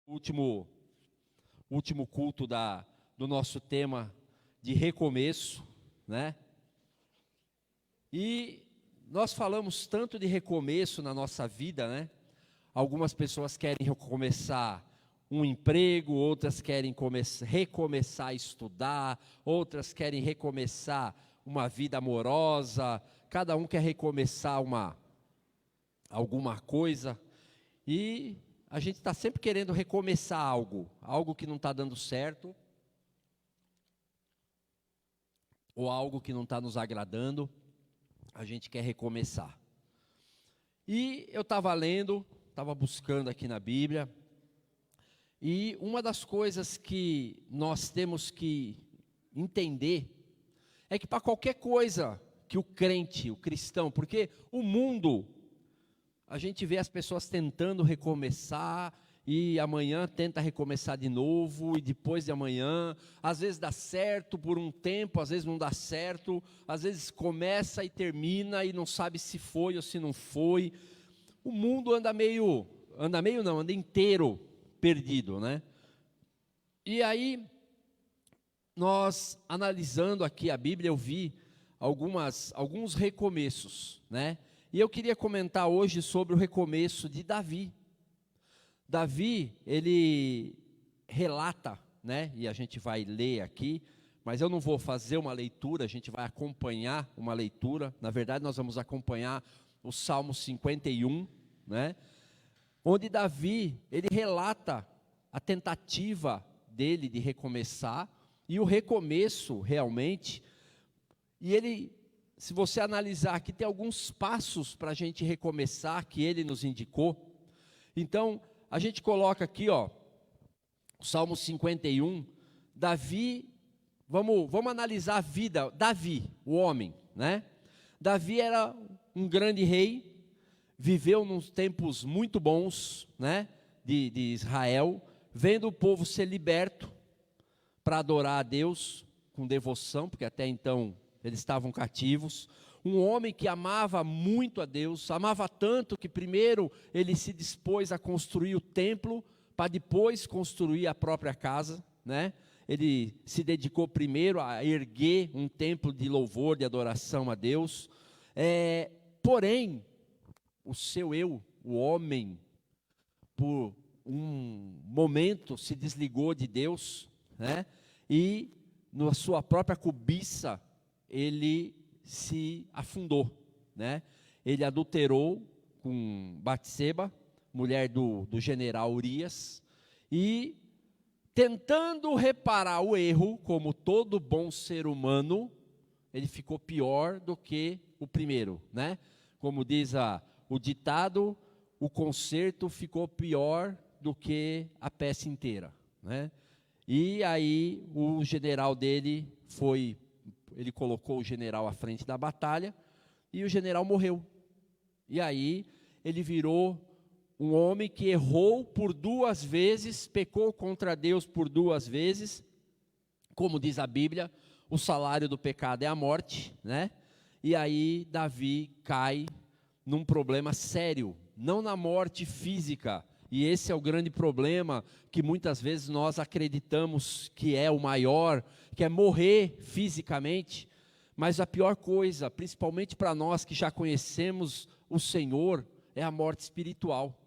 último culto do nosso tema de recomeço, né? E nós falamos tanto de recomeço na nossa vida, né? Algumas pessoas querem recomeçar um emprego, outras querem recomeçar a estudar, outras querem recomeçar uma vida amorosa, cada um quer recomeçar alguma coisa, e a gente está sempre querendo recomeçar algo que não está dando certo, ou algo que não está nos agradando, a gente quer recomeçar. E eu estava lendo, estava buscando aqui na Bíblia, e uma das coisas que nós temos que entender é que para qualquer coisa que o crente, o cristão, porque o mundo, a gente vê as pessoas tentando recomeçar, e amanhã tenta recomeçar de novo, e depois de amanhã, às vezes dá certo por um tempo, às vezes não dá certo, às vezes começa e termina, e não sabe se foi ou se não foi. O mundo anda inteiro perdido, né? E aí, nós analisando aqui a Bíblia, eu vi alguns recomeços, né? E eu queria comentar hoje sobre o recomeço de Davi. Davi, ele relata, né? E a gente vai ler aqui, mas eu não vou fazer uma leitura, a gente vai acompanhar uma leitura. Na verdade, nós vamos acompanhar o Salmo 51, né? Onde Davi, ele relata a tentativa dele de recomeçar, e o recomeço realmente, e ele, se você analisar aqui, tem alguns passos para a gente recomeçar, que ele nos indicou. Então, a gente coloca aqui, ó, o Salmo 51, Davi, vamos analisar a vida, Davi, o homem, né? Davi era um grande rei, viveu nos tempos muito bons, né, de Israel, vendo o povo ser liberto para adorar a Deus com devoção, porque até então eles estavam cativos. Um homem que amava muito a Deus, amava tanto que primeiro ele se dispôs a construir o templo, para depois construir a própria casa, né? Ele se dedicou primeiro a erguer um templo de louvor, de adoração a Deus. Porém, o seu eu, o homem, por um momento se desligou de Deus, né? E na sua própria cobiça, ele se afundou, né? Ele adulterou com Batseba, mulher do general Urias, e tentando reparar o erro, como todo bom ser humano, ele ficou pior do que o primeiro, né? Como diz o ditado, o concerto ficou pior do que a peça inteira, né? E aí o general dele ele colocou o general à frente da batalha, e o general morreu. E aí ele virou um homem que errou por 2 vezes, pecou contra Deus por 2 vezes, como diz a Bíblia, o salário do pecado é a morte, né? E aí Davi cai num problema sério, não na morte física, e esse é o grande problema, que muitas vezes nós acreditamos que é o maior, que é morrer fisicamente, mas a pior coisa, principalmente para nós que já conhecemos o Senhor, é a morte espiritual.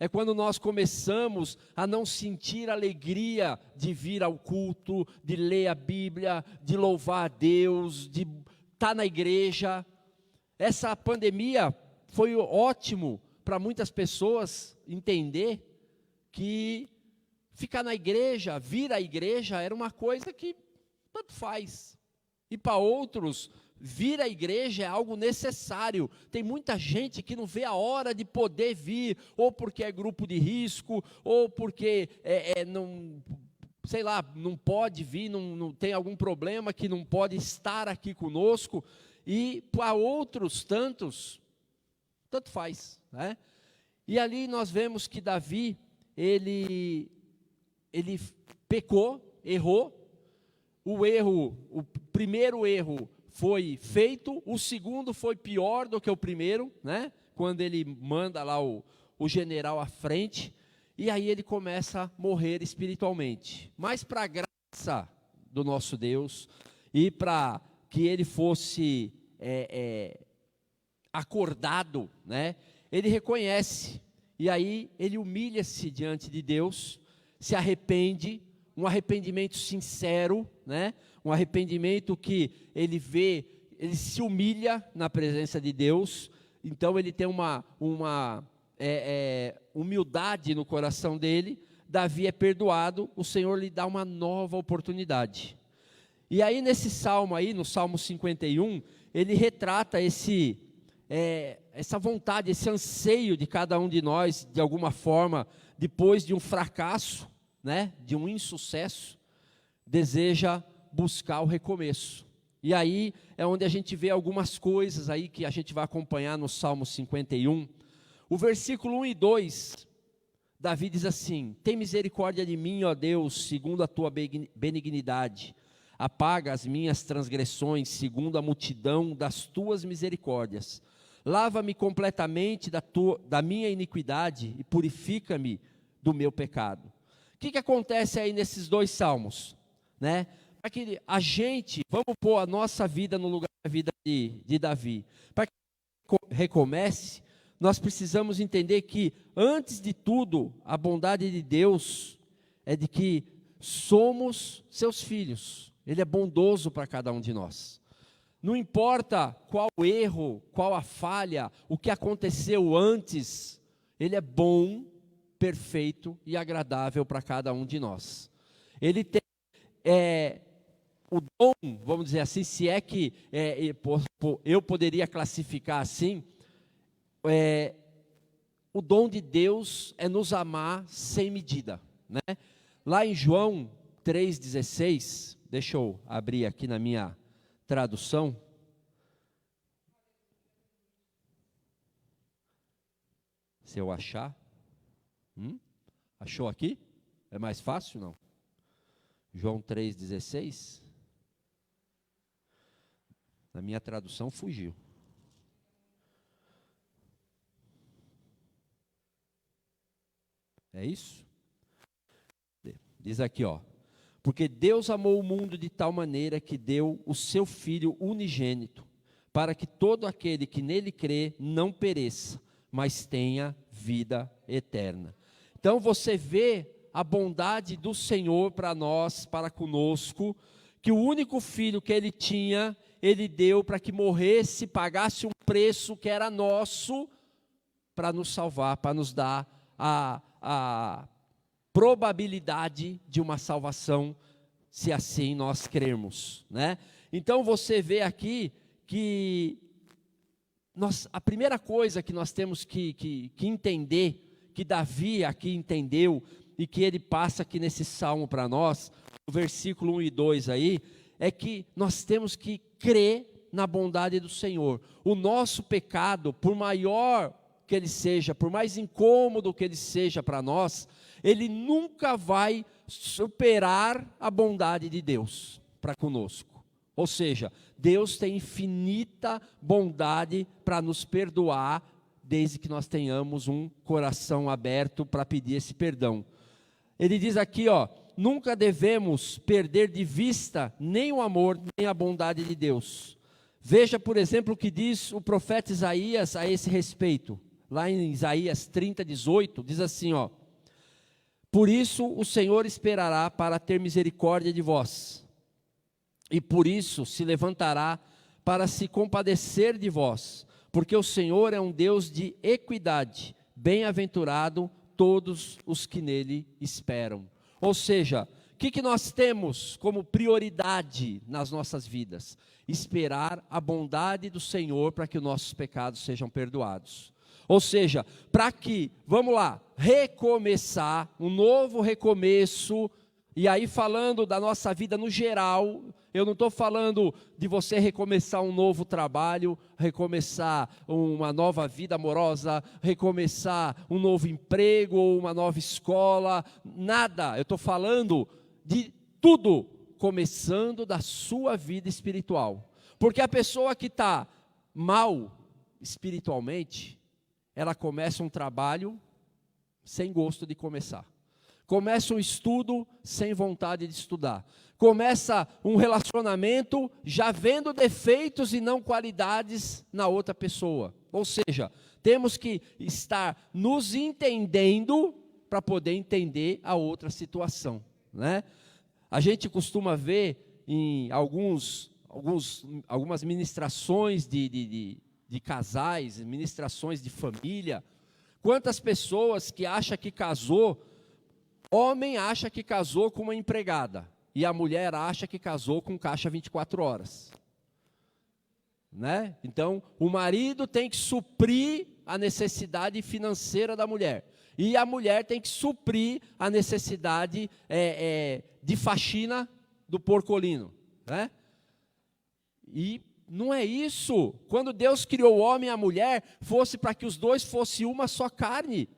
É quando nós começamos a não sentir alegria de vir ao culto, de ler a Bíblia, de louvar a Deus, de estar na igreja. Essa pandemia foi ótimo para muitas pessoas entender que ficar na igreja, vir à igreja, era uma coisa que tanto faz. E para outros, vir à igreja é algo necessário. Tem muita gente que não vê a hora de poder vir, ou porque é grupo de risco, ou porque não, sei lá, não pode vir, não tem algum problema que não pode estar aqui conosco. E para outros tanto faz, né? E ali nós vemos que Davi, ele pecou, errou. O primeiro erro foi feito, o segundo foi pior do que o primeiro, né? Quando ele manda lá o general à frente, e aí ele começa a morrer espiritualmente. Mas para a graça do nosso Deus, e para que ele fosse acordado, né, ele reconhece, e aí ele humilha-se diante de Deus, se arrepende, um arrependimento sincero, né, um arrependimento que ele vê, ele se humilha na presença de Deus, então ele tem uma humildade no coração dele. Davi é perdoado, o Senhor lhe dá uma nova oportunidade. E aí nesse salmo aí, no Salmo 51, ele retrata essa vontade, esse anseio de cada um de nós, de alguma forma, depois de um fracasso, né, de um insucesso, deseja buscar o recomeço. E aí é onde a gente vê algumas coisas aí que a gente vai acompanhar no Salmo 51. O versículo 1 e 2, Davi diz assim: tem misericórdia de mim, ó Deus, segundo a tua benignidade. Apaga as minhas transgressões, segundo a multidão das tuas misericórdias. Lava-me completamente da minha iniquidade e purifica-me do meu pecado. O que acontece aí nesses dois salmos? Né? Para que a gente, vamos pôr a nossa vida no lugar da vida de Davi. Para que recomece, nós precisamos entender que, antes de tudo, a bondade de Deus é de que somos seus filhos. Ele é bondoso para cada um de nós. Não importa qual o erro, qual a falha, o que aconteceu antes, Ele é bom, perfeito e agradável para cada um de nós. Ele tem o dom, vamos dizer assim, se é que eu poderia classificar assim, o dom de Deus é nos amar sem medida, né? Lá em João 3,16, deixa eu abrir aqui na minha tradução. Se eu achar. Achou aqui? É mais fácil, não? João 3,16. Na minha tradução fugiu. É isso? Diz aqui, ó. Porque Deus amou o mundo de tal maneira que deu o seu Filho unigênito, para que todo aquele que nele crê não pereça, mas tenha vida eterna. Então você vê a bondade do Senhor para nós, para conosco, que o único filho que ele tinha, ele deu para que morresse, pagasse um preço que era nosso, para nos salvar, para nos dar a probabilidade de uma salvação, se assim nós crermos, né? Então você vê aqui que a primeira coisa que nós temos que entender, que Davi aqui entendeu, e que ele passa aqui nesse salmo para nós, o versículo 1 e 2 aí, é que nós temos que crer na bondade do Senhor. O nosso pecado, por maior que ele seja, por mais incômodo que ele seja para nós, ele nunca vai superar a bondade de Deus para conosco. Ou seja, Deus tem infinita bondade para nos perdoar, desde que nós tenhamos um coração aberto para pedir esse perdão. Ele diz aqui, ó, nunca devemos perder de vista nem o amor, nem a bondade de Deus. Veja, por exemplo, o que diz o profeta Isaías a esse respeito. Lá em Isaías 30:18, diz assim, ó: por isso o Senhor esperará para ter misericórdia de vós, e por isso se levantará para se compadecer de vós, porque o Senhor é um Deus de equidade, bem-aventurado todos os que nele esperam. Ou seja, o que nós temos como prioridade nas nossas vidas? Esperar a bondade do Senhor para que os nossos pecados sejam perdoados. Ou seja, para que, vamos lá, recomeçar, um novo recomeço, e aí falando da nossa vida no geral, eu não estou falando de você recomeçar um novo trabalho, recomeçar uma nova vida amorosa, recomeçar um novo emprego ou uma nova escola, nada, eu estou falando de tudo, começando da sua vida espiritual. Porque a pessoa que está mal espiritualmente, ela começa um trabalho sem gosto de começar. Começa um estudo sem vontade de estudar. Começa um relacionamento já vendo defeitos e não qualidades na outra pessoa. Ou seja, temos que estar nos entendendo para poder entender a outra situação, né? A gente costuma ver em algumas ministrações de casais, ministrações de família, quantas pessoas que acham que casou, homem acha que casou com uma empregada, e a mulher acha que casou com caixa 24 horas. Né? Então, o marido tem que suprir a necessidade financeira da mulher, e a mulher tem que suprir a necessidade de faxina do porcolino, né? E não é isso. Quando Deus criou o homem e a mulher, fosse para que os dois fossem uma só carne.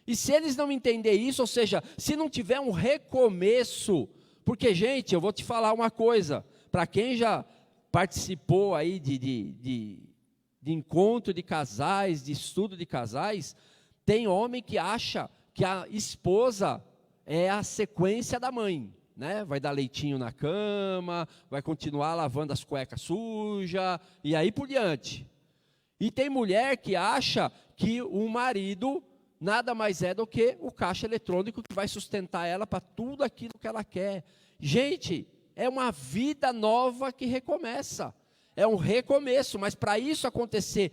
E se eles não entenderem isso, ou seja, se não tiver um recomeço, porque, gente, eu vou te falar uma coisa, para quem já participou aí de encontro de casais, de estudo de casais, tem homem que acha que a esposa é a sequência da mãe, né? Vai dar leitinho na cama, vai continuar lavando as cuecas sujas, e aí por diante. E tem mulher que acha que o marido nada mais é do que o caixa eletrônico que vai sustentar ela para tudo aquilo que ela quer. Gente, é uma vida nova que recomeça, é um recomeço, mas para isso acontecer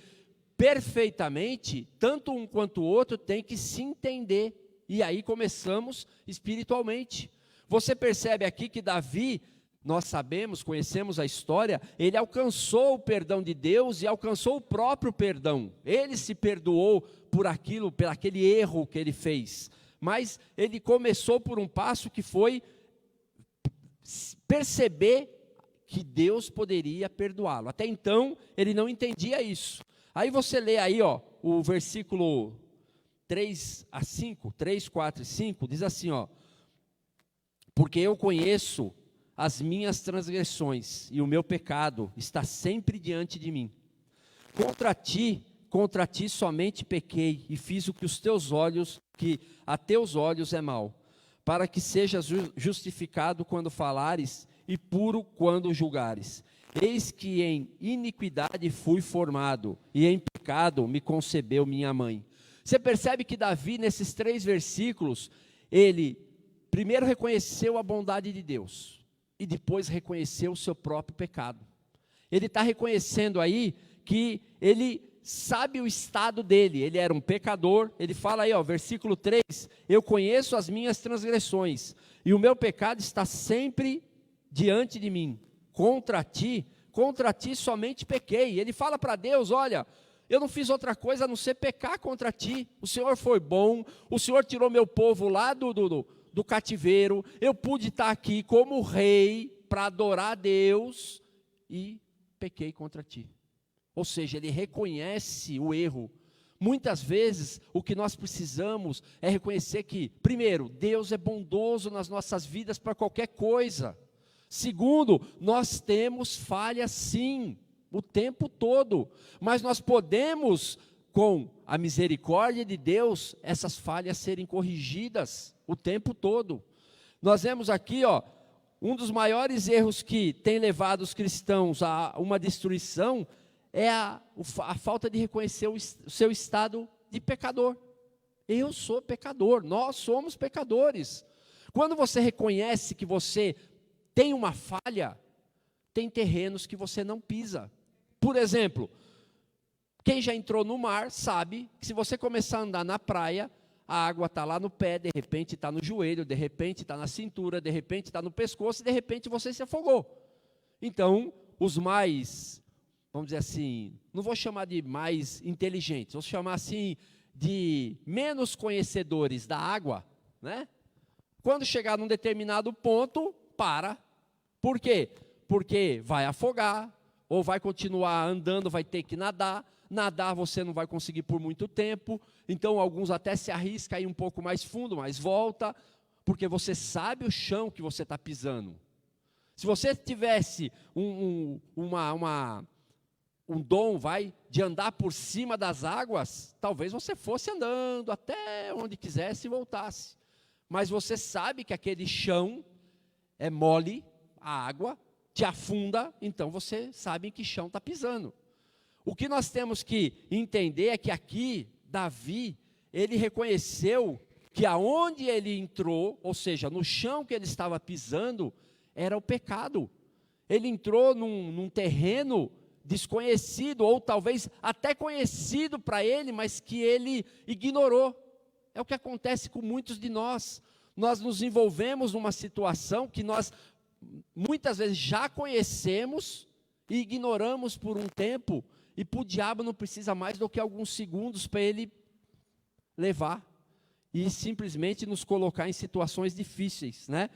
perfeitamente, tanto um quanto o outro tem que se entender, e aí começamos espiritualmente. Você percebe aqui que Davi, nós sabemos, conhecemos a história, ele alcançou o perdão de Deus e alcançou o próprio perdão. Ele se perdoou por aquele erro que ele fez. Mas ele começou por um passo que foi perceber que Deus poderia perdoá-lo. Até então, ele não entendia isso. Aí você lê aí, o versículo 3 a 5, 3, 4 e 5, diz assim, porque eu conheço as minhas transgressões, e o meu pecado está sempre diante de mim. Contra ti somente pequei, e fiz o que a teus olhos é mal, para que sejas justificado quando falares, e puro quando julgares. Eis que em iniquidade fui formado, e em pecado me concebeu minha mãe. Você percebe que Davi, nesses 3 versículos, ele primeiro reconheceu a bondade de Deus, e depois reconheceu o seu próprio pecado. Ele está reconhecendo aí que ele sabe o estado dele, ele era um pecador. Ele fala aí, versículo 3, eu conheço as minhas transgressões, e o meu pecado está sempre diante de mim. Contra ti somente pequei. Ele fala para Deus, olha, eu não fiz outra coisa a não ser pecar contra ti. O Senhor foi bom, o Senhor tirou meu povo lá do cativeiro, eu pude estar aqui como rei para adorar a Deus e pequei contra ti. Ou seja, ele reconhece o erro. Muitas vezes o que nós precisamos é reconhecer que, primeiro, Deus é bondoso nas nossas vidas para qualquer coisa. Segundo, nós temos falhas sim, o tempo todo, mas nós podemos, com a misericórdia de Deus, essas falhas serem corrigidas o tempo todo. Nós vemos aqui, um dos maiores erros que tem levado os cristãos a uma destruição é a falta de reconhecer o seu estado de pecador. Eu sou pecador, nós somos pecadores. Quando você reconhece que você tem uma falha, tem terrenos que você não pisa. Por exemplo, quem já entrou no mar sabe que se você começar a andar na praia, a água está lá no pé, de repente está no joelho, de repente está na cintura, de repente está no pescoço, e de repente você se afogou. Então, os mais, vamos dizer assim, não vou chamar de mais inteligentes, vou chamar assim de menos conhecedores da água, né? Quando chegar num determinado ponto, para. Por quê? Porque vai afogar, ou vai continuar andando, vai ter que nadar. Nadar você não vai conseguir por muito tempo, então alguns até se arriscam a ir um pouco mais fundo, mas volta, porque você sabe o chão que você está pisando. Se você tivesse um dom de andar por cima das águas, talvez você fosse andando até onde quisesse e voltasse. Mas você sabe que aquele chão é mole, a água te afunda, então você sabe em que chão está pisando. O que nós temos que entender é que aqui, Davi, ele reconheceu que aonde ele entrou, ou seja, no chão que ele estava pisando, era o pecado. Ele entrou num terreno desconhecido, ou talvez até conhecido para ele, mas que ele ignorou. É o que acontece com muitos de nós. Nós nos envolvemos numa situação que nós muitas vezes já conhecemos e ignoramos por um tempo, e para o diabo não precisa mais do que alguns segundos para ele levar e simplesmente nos colocar em situações difíceis, né?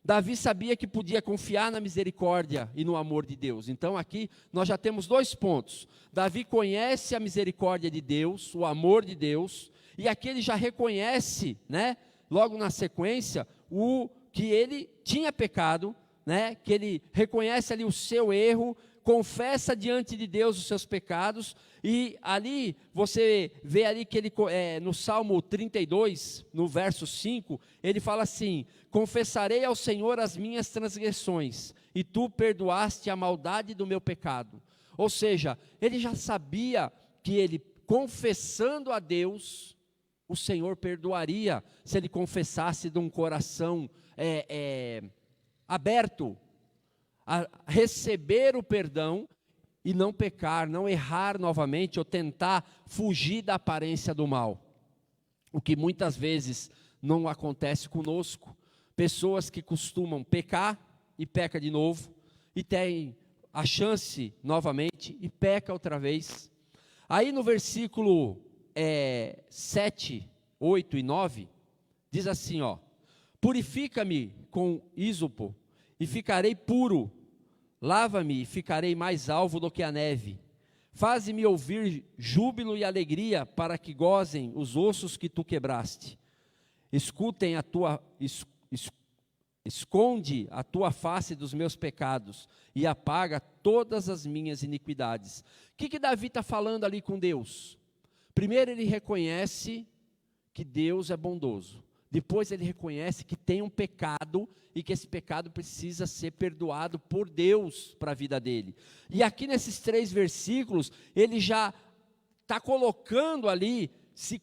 Davi sabia que podia confiar na misericórdia e no amor de Deus. Então aqui nós já temos 2 pontos. Davi conhece a misericórdia de Deus, o amor de Deus, e aqui ele já reconhece, né, logo na sequência, o que ele tinha pecado, né, que ele reconhece ali o seu erro, confessa diante de Deus os seus pecados, e ali você vê ali que ele, no Salmo 32, no verso 5, ele fala assim: confessarei ao Senhor as minhas transgressões, e tu perdoaste a maldade do meu pecado. Ou seja, ele já sabia que ele, confessando a Deus, o Senhor perdoaria, se ele confessasse de um coração aberto a receber o perdão e não pecar, não errar novamente ou tentar fugir da aparência do mal. O que muitas vezes não acontece conosco. Pessoas que costumam pecar e peca de novo, e tem a chance novamente e peca outra vez. Aí no versículo 7, 8 e 9, diz assim, ó: purifica-me com ísopo e ficarei puro, lava-me e ficarei mais alvo do que a neve. Faze-me ouvir júbilo e alegria, para que gozem os ossos que tu quebraste. Escutem esconde a tua face dos meus pecados e apaga todas as minhas iniquidades. O que Davi está falando ali com Deus? Primeiro ele reconhece que Deus é bondoso. Depois ele reconhece que tem um pecado e que esse pecado precisa ser perdoado por Deus para a vida dele. E aqui nesses 3 versículos, ele já está colocando ali, se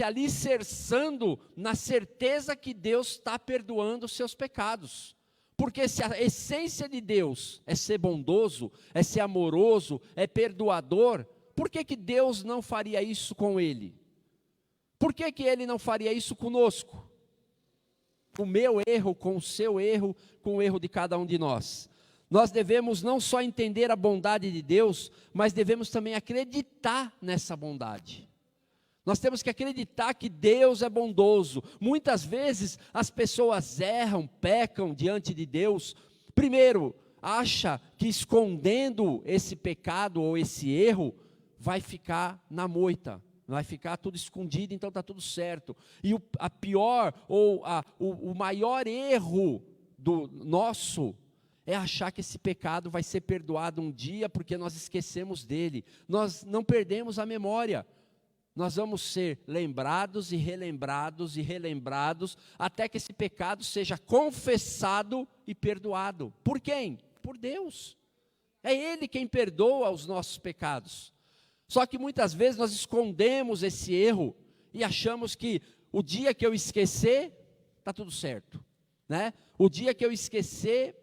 alicerçando na certeza que Deus está perdoando os seus pecados. Porque se a essência de Deus é ser bondoso, é ser amoroso, é perdoador, por que Deus não faria isso com ele? Por que ele não faria isso conosco? O meu erro com o seu erro, com o erro de cada um de nós. Nós devemos não só entender a bondade de Deus, mas devemos também acreditar nessa bondade. Nós temos que acreditar que Deus é bondoso. Muitas vezes as pessoas erram, pecam diante de Deus. Primeiro, acha que escondendo esse pecado ou esse erro, vai ficar na moita. Vai ficar tudo escondido, então está tudo certo. E o maior erro do nosso é achar que esse pecado vai ser perdoado um dia, porque nós esquecemos dele. Nós não perdemos a memória. Nós vamos ser lembrados e relembrados, até que esse pecado seja confessado e perdoado. Por quem? Por Deus. É Ele quem perdoa os nossos pecados. Só que muitas vezes nós escondemos esse erro e achamos que o dia que eu esquecer, está tudo certo, né? O dia que eu esquecer,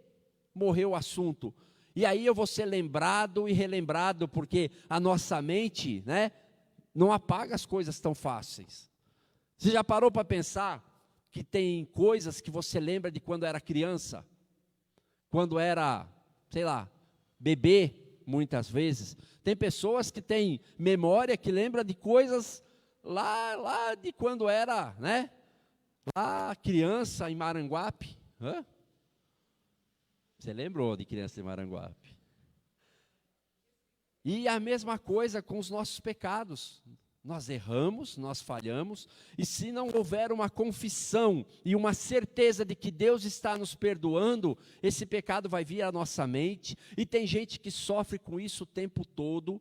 morreu o assunto. E aí eu vou ser lembrado e relembrado, porque a nossa mente, né, não apaga as coisas tão fáceis. Você já parou para pensar que tem coisas que você lembra de quando era criança? Quando era, sei lá, bebê, muitas vezes. Tem pessoas que têm memória, que lembra de coisas lá de quando era, né? Lá criança em Maranguape. Hã? Você lembrou de criança em Maranguape? E a mesma coisa com os nossos pecados. Nós erramos, nós falhamos, e se não houver uma confissão e uma certeza de que Deus está nos perdoando, esse pecado vai vir à nossa mente, e tem gente que sofre com isso o tempo todo,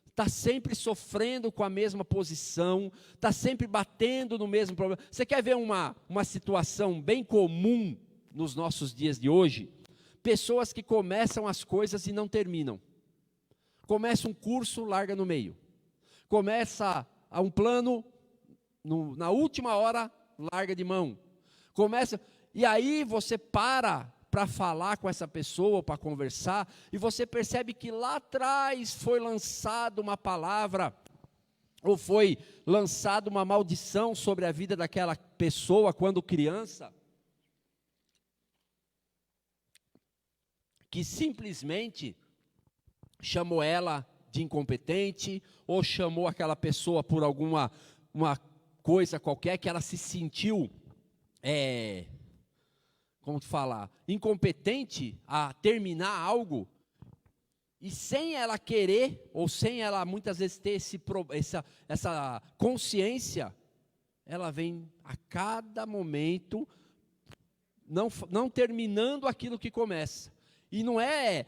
está sempre sofrendo com a mesma posição, está sempre batendo no mesmo problema. Você quer ver uma situação bem comum nos nossos dias de hoje? Pessoas que começam as coisas e não terminam. Começa um curso, larga no meio. Começa um plano, na última hora, larga de mão. E aí você para falar com essa pessoa, para conversar, e você percebe que lá atrás foi lançada uma palavra, ou foi lançada uma maldição sobre a vida daquela pessoa quando criança, que simplesmente chamou ela de incompetente, ou chamou aquela pessoa por uma coisa qualquer, que ela se sentiu, incompetente a terminar algo, e sem ela querer, ou sem ela muitas vezes ter essa consciência, ela vem a cada momento, não terminando aquilo que começa. E não é,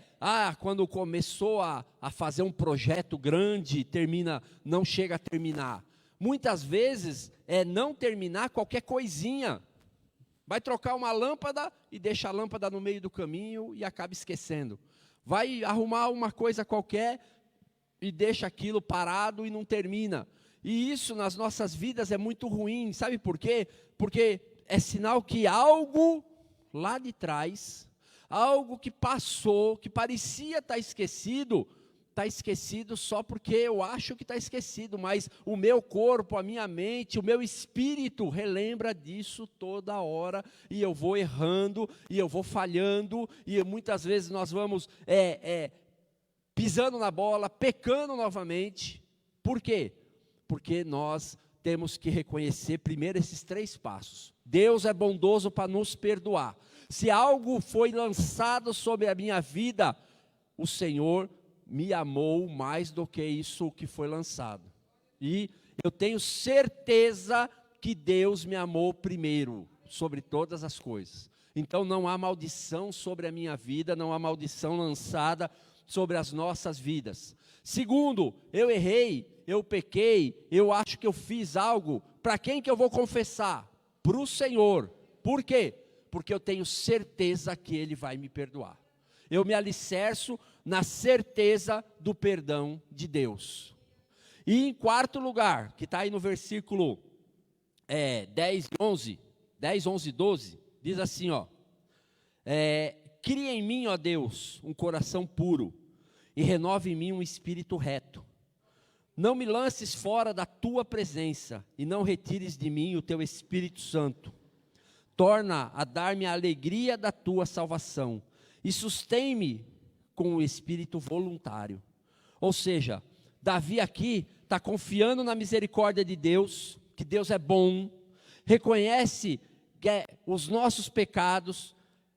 quando começou a fazer um projeto grande, não chega a terminar. Muitas vezes é não terminar qualquer coisinha. Vai trocar uma lâmpada e deixa a lâmpada no meio do caminho e acaba esquecendo. Vai arrumar uma coisa qualquer e deixa aquilo parado e não termina. E isso nas nossas vidas é muito ruim. Sabe por quê? Porque é sinal que algo lá de trás, algo que passou, que parecia estar esquecido só porque eu acho que está esquecido, mas o meu corpo, a minha mente, o meu espírito relembra disso toda hora, e eu vou errando, e eu vou falhando, e muitas vezes nós vamos pisando na bola, pecando novamente. Por quê? Porque nós temos que reconhecer primeiro esses 3 passos. Deus é bondoso para nos perdoar. Se algo foi lançado sobre a minha vida, o Senhor me amou mais do que isso que foi lançado. E eu tenho certeza que Deus me amou primeiro, sobre todas as coisas. Então não há maldição sobre a minha vida, não há maldição lançada sobre as nossas vidas. Segundo, eu errei, eu pequei, eu acho que eu fiz algo. Para quem que eu vou confessar? Para o Senhor. Por quê? Porque eu tenho certeza que Ele vai me perdoar. Eu me alicerço na certeza do perdão de Deus. E em quarto lugar, que está aí no versículo 10, 11, 12, diz assim, cria em mim, ó Deus, um coração puro, e renove em mim um espírito reto. Não me lances fora da tua presença, e não retires de mim o teu Espírito Santo. Torna a dar-me a alegria da tua salvação, e sustém-me com o espírito voluntário. Ou seja, Davi aqui está confiando na misericórdia de Deus, que Deus é bom, reconhece que os nossos pecados,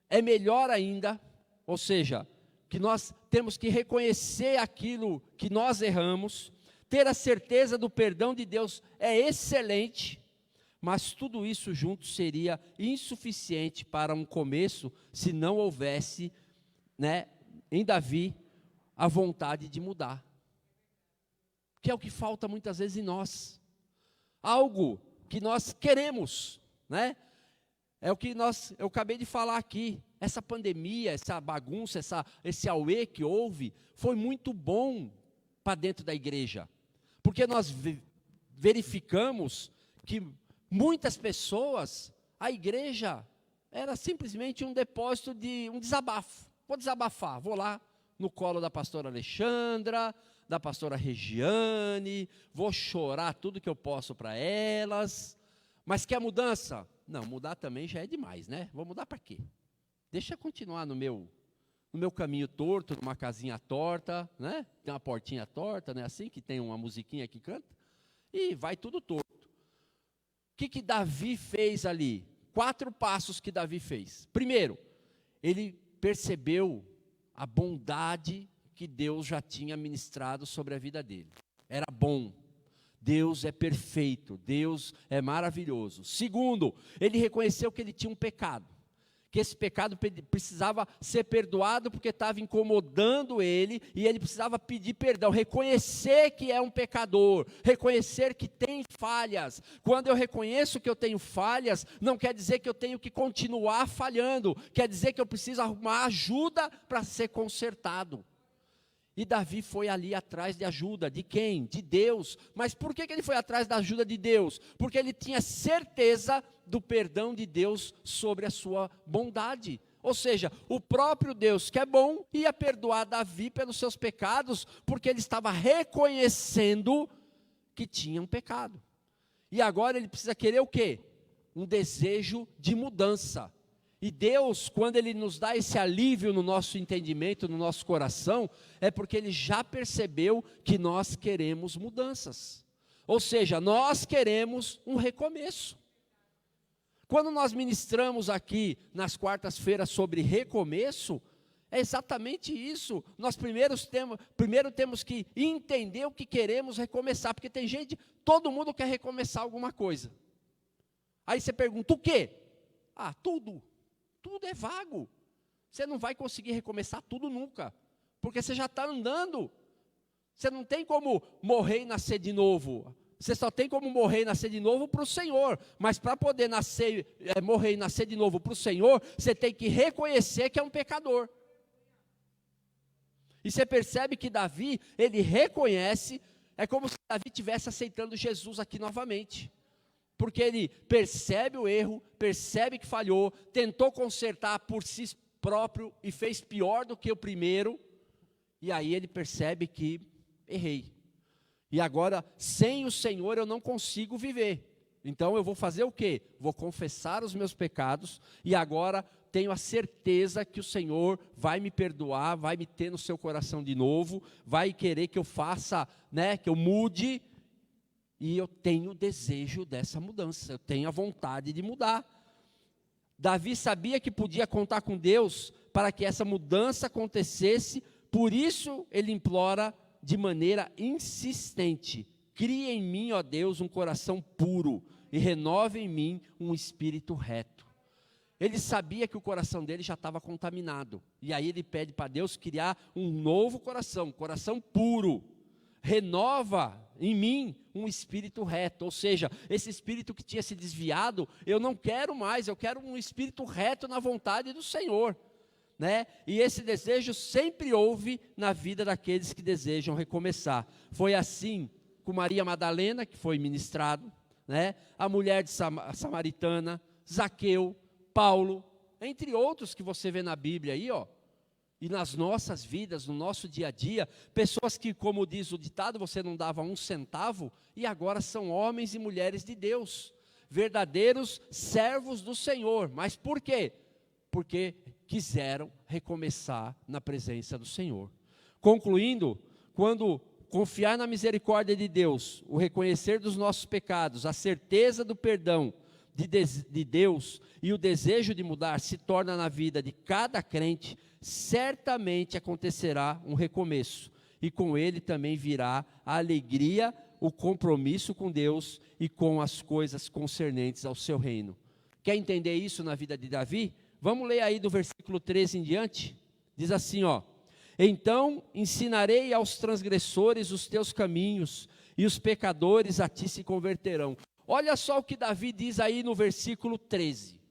é melhor ainda, ou seja, que nós temos que reconhecer aquilo que nós erramos, ter a certeza do perdão de Deus é excelente, mas tudo isso junto seria insuficiente para um começo, se não houvesse, em Davi, a vontade de mudar. Que é o que falta muitas vezes em nós. Algo que nós queremos, É o que eu acabei de falar aqui. Essa pandemia, essa bagunça, esse auê que houve, foi muito bom para dentro da igreja. Porque nós verificamos que muitas pessoas, a igreja era simplesmente um depósito de um desabafo. Vou desabafar, vou lá no colo da pastora Alexandra, da pastora Regiane, vou chorar tudo que eu posso para elas. Mas quer mudança? Não, mudar também já é demais, Vou mudar para quê? Deixa eu continuar no meu caminho torto, numa casinha torta, Tem uma portinha torta, assim, que tem uma musiquinha que canta, e vai tudo torto. O que Davi fez ali? 4 passos que Davi fez. Primeiro, ele percebeu a bondade que Deus já tinha ministrado sobre a vida dele. Era bom. Deus é perfeito, Deus é maravilhoso. Segundo, ele reconheceu que ele tinha um pecado, que esse pecado precisava ser perdoado porque estava incomodando ele, e ele precisava pedir perdão, reconhecer que é um pecador, reconhecer que tem falhas. Quando eu reconheço que eu tenho falhas, não quer dizer que eu tenho que continuar falhando, quer dizer que eu preciso arrumar ajuda para ser consertado. E Davi foi ali atrás de ajuda, de quem? De Deus. Mas por que ele foi atrás da ajuda de Deus? Porque ele tinha certeza do perdão de Deus sobre a sua bondade. Ou seja, o próprio Deus, que é bom, ia perdoar Davi pelos seus pecados, porque ele estava reconhecendo que tinha um pecado. E agora ele precisa querer o quê? Um desejo de mudança. E Deus, quando Ele nos dá esse alívio no nosso entendimento, no nosso coração, é porque Ele já percebeu que nós queremos mudanças. Ou seja, nós queremos um recomeço. Quando nós ministramos aqui nas quartas-feiras sobre recomeço, é exatamente isso. Nós primeiro temos que entender o que queremos recomeçar, porque tem gente, todo mundo quer recomeçar alguma coisa. Aí você pergunta, o quê? Ah, tudo. Tudo é vago. Você não vai conseguir recomeçar tudo nunca, porque você já está andando. Você não tem como morrer e nascer de novo. Você só tem como morrer e nascer de novo para o Senhor. Mas para poder morrer e nascer de novo para o Senhor, você tem que reconhecer que é um pecador. E você percebe que Davi, ele reconhece, é como se Davi estivesse aceitando Jesus aqui novamente. Porque ele percebe o erro, percebe que falhou, tentou consertar por si próprio e fez pior do que o primeiro, e aí ele percebe que errei. E agora, sem o Senhor eu não consigo viver. Então eu vou fazer o quê? Vou confessar os meus pecados, e agora tenho a certeza que o Senhor vai me perdoar, vai me ter no seu coração de novo, vai querer que eu faça, que eu mude. E eu tenho o desejo dessa mudança, eu tenho a vontade de mudar. Davi sabia que podia contar com Deus para que essa mudança acontecesse, por isso ele implora de maneira insistente: cria em mim, ó Deus, um coração puro e renove em mim um espírito reto. Ele sabia que o coração dele já estava contaminado, e aí ele pede para Deus criar um novo coração, um coração puro. Renova em mim um espírito reto, ou seja, esse espírito que tinha se desviado, eu não quero mais, eu quero um espírito reto na vontade do Senhor, E esse desejo sempre houve na vida daqueles que desejam recomeçar. Foi assim com Maria Madalena, que foi ministrado, a mulher de samaritana, Zaqueu, Paulo, entre outros que você vê na Bíblia aí, E nas nossas vidas, no nosso dia a dia, pessoas que, como diz o ditado, você não dava um centavo, e agora são homens e mulheres de Deus, verdadeiros servos do Senhor. Mas por quê? Porque quiseram recomeçar na presença do Senhor. Concluindo, quando confiar na misericórdia de Deus, o reconhecer dos nossos pecados, a certeza do perdão de Deus e o desejo de mudar se torna na vida de cada crente, certamente acontecerá um recomeço, e com ele também virá a alegria, o compromisso com Deus e com as coisas concernentes ao seu reino. Quer entender isso na vida de Davi? Vamos ler aí do versículo 13 em diante. Diz assim, então ensinarei aos transgressores os teus caminhos, e os pecadores a ti se converterão. Olha só o que Davi diz aí no versículo 13.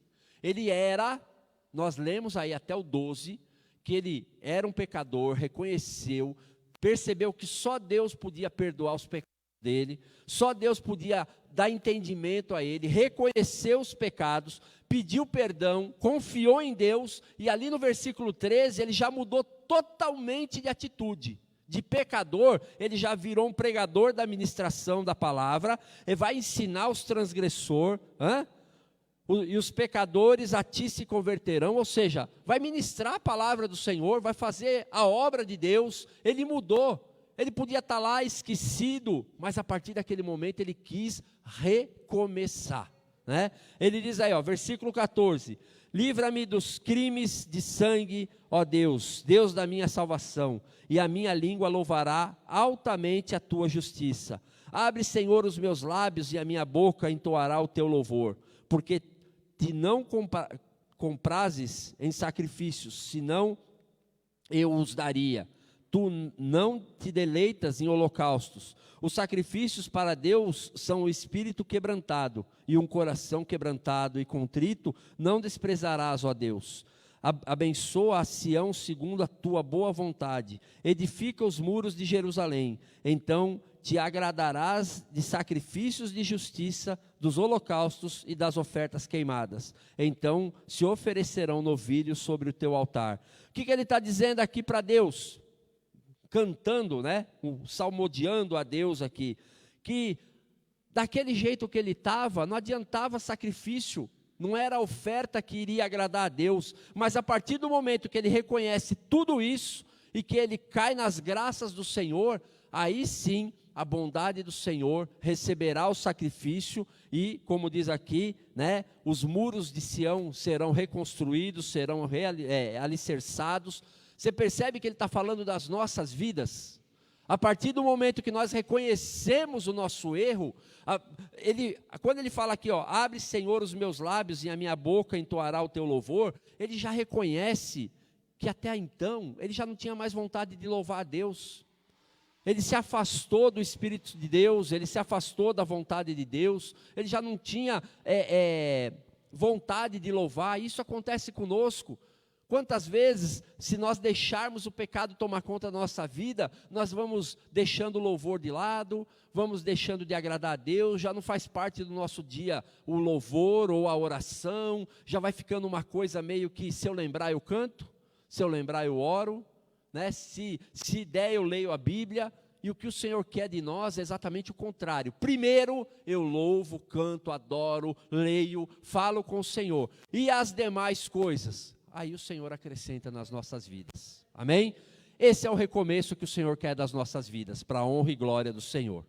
Nós lemos aí até o 12, que ele era um pecador, reconheceu, percebeu que só Deus podia perdoar os pecados dele, só Deus podia dar entendimento a ele, reconheceu os pecados, pediu perdão, confiou em Deus, e ali no versículo 13 ele já mudou totalmente de atitude. De pecador, ele já virou um pregador da ministração da palavra, e vai ensinar os transgressores, e os pecadores a ti se converterão, ou seja, vai ministrar a palavra do Senhor, vai fazer a obra de Deus. Ele mudou, ele podia estar lá esquecido, mas a partir daquele momento ele quis recomeçar, Ele diz aí, versículo 14, livra-me dos crimes de sangue, ó Deus, Deus da minha salvação, e a minha língua louvará altamente a tua justiça. Abre, Senhor, os meus lábios e a minha boca entoará o teu louvor, porque te não comprazes em sacrifícios, senão eu os daria. Tu não te deleitas em holocaustos. Os sacrifícios para Deus são o espírito quebrantado, e um coração quebrantado e contrito não desprezarás, ó Deus. Abençoa a Sião segundo a tua boa vontade, edifica os muros de Jerusalém, então te agradarás de sacrifícios de justiça, dos holocaustos e das ofertas queimadas, então se oferecerão novilhos sobre o teu altar. O que ele está dizendo aqui para Deus? Cantando, né, salmodiando a Deus aqui, que daquele jeito que ele estava, não adiantava sacrifício, não era a oferta que iria agradar a Deus, mas a partir do momento que ele reconhece tudo isso, e que ele cai nas graças do Senhor, aí sim, a bondade do Senhor receberá o sacrifício, e como diz aqui, né, os muros de Sião serão reconstruídos, serão alicerçados. Você percebe que ele está falando das nossas vidas? A partir do momento que nós reconhecemos o nosso erro, quando ele fala aqui, ó, abre, Senhor, os meus lábios e a minha boca entoará o teu louvor, ele já reconhece que até então, ele já não tinha mais vontade de louvar a Deus. Ele se afastou do Espírito de Deus, ele se afastou da vontade de Deus, ele já não tinha vontade de louvar. Isso acontece conosco. Quantas vezes, se nós deixarmos o pecado tomar conta da nossa vida, nós vamos deixando o louvor de lado, vamos deixando de agradar a Deus, já não faz parte do nosso dia o louvor ou a oração, já vai ficando uma coisa meio que, se eu lembrar eu canto, se eu lembrar eu oro, né? Se der eu leio a Bíblia, e o que o Senhor quer de nós é exatamente o contrário. Primeiro eu louvo, canto, adoro, leio, falo com o Senhor, e as demais coisas aí o Senhor acrescenta nas nossas vidas, amém? Esse é o recomeço que o Senhor quer das nossas vidas, para a honra e glória do Senhor.